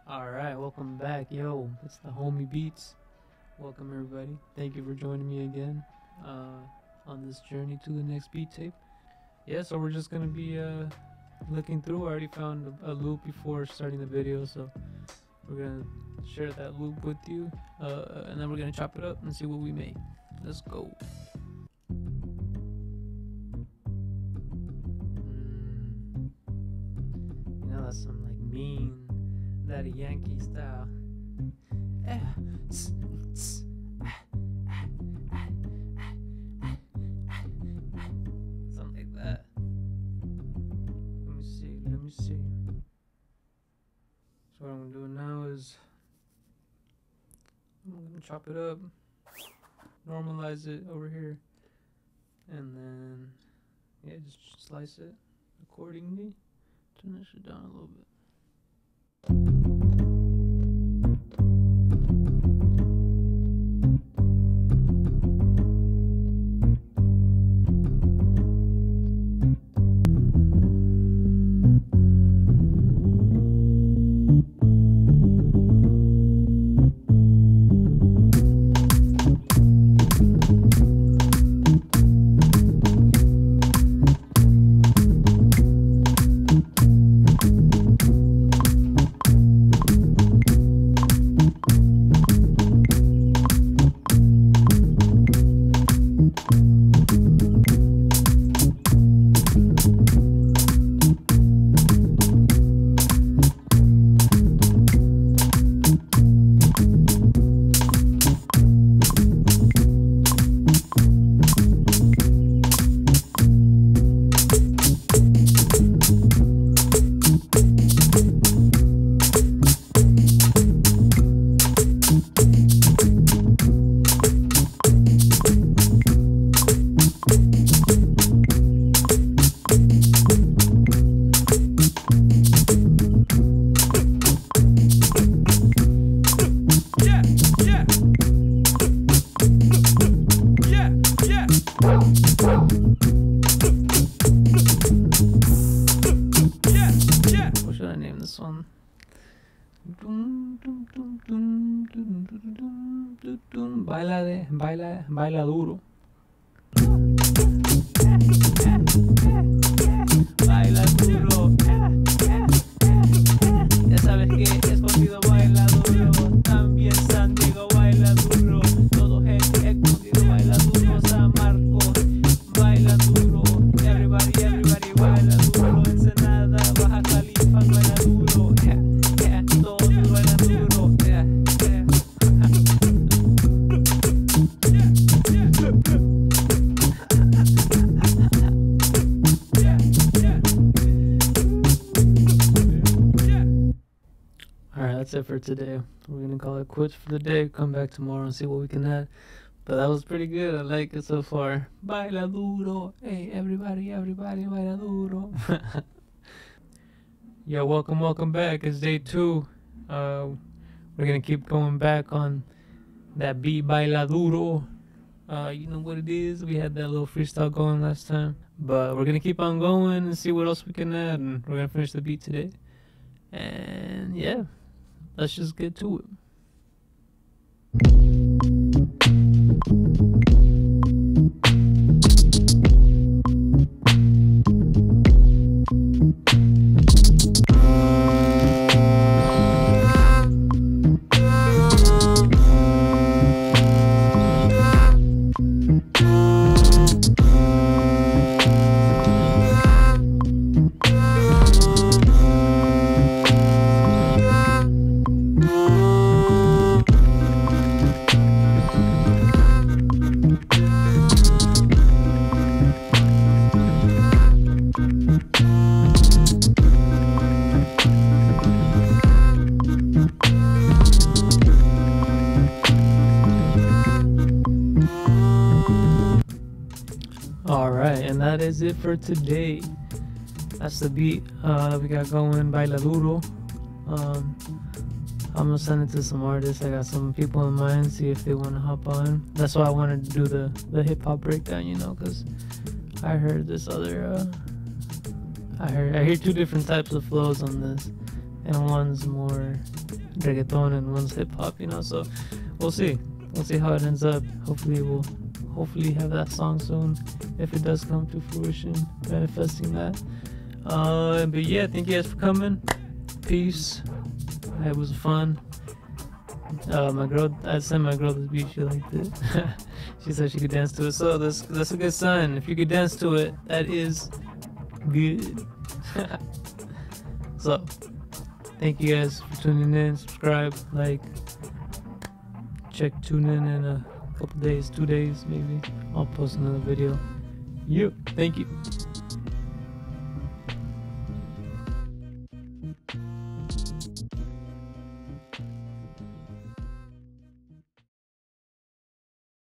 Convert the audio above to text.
Alright, welcome back. Yo, it's DaHomie Beats. Welcome everybody. Thank you for joining me again on this journey to the next beat tape. Yeah, so we're just gonna be looking through. I already found a loop before starting the video, so we're gonna share that loop with you, and then we're gonna chop it up and see what we make. Let's go. You know, that's some like mean Daddy Yankee style. Something like that. Let me see. So what I'm gonna do now is I'm gonna chop it up, normalize it over here, and then yeah, just slice it accordingly. Turn this shit down a little bit. What should I name this one? Baila Duro. Baila duro. Ya sabes que escondido baila duro. También San Diego baila duro. Todo gente escondido baila duro. San Marcos baila duro. Everybody baila duro. Ensenada, Baja Califa baila duro. Todos bailan duro. Alright, that's it for today. We're gonna call it quits for the day. Come back tomorrow and see what we can add. But that was pretty good. I like it so far. Baila duro. Hey, everybody baila duro. Yo, welcome back. It's day 2. We're gonna keep going back on that beat Baila Duro. You know what it is. We had that little freestyle going last time. But we're gonna keep on going and see what else we can add. And we're gonna finish the beat today. And yeah, let's just get to it. Alright, and that is it for today. That's the beat we got going, Baila Duro. I'm gonna send it to some artists. I got some people in mind, see if they want to hop on. That's why I wanted to do the hip-hop breakdown, you know, because I heard this other I hear two different types of flows on this, and one's more reggaeton and one's hip hop, you know. So we'll see how it ends up. Hopefully we'll have that song soon, if it does come to fruition, manifesting that. But yeah, thank you guys for coming. Peace. It was fun. I sent my girl this beat. She liked it. She said she could dance to it, so that's a good sign. If you could dance to it, that is good. So thank you guys for tuning in. Subscribe, like, tune in a couple days, 2 days maybe. I'll post another video. Thank you.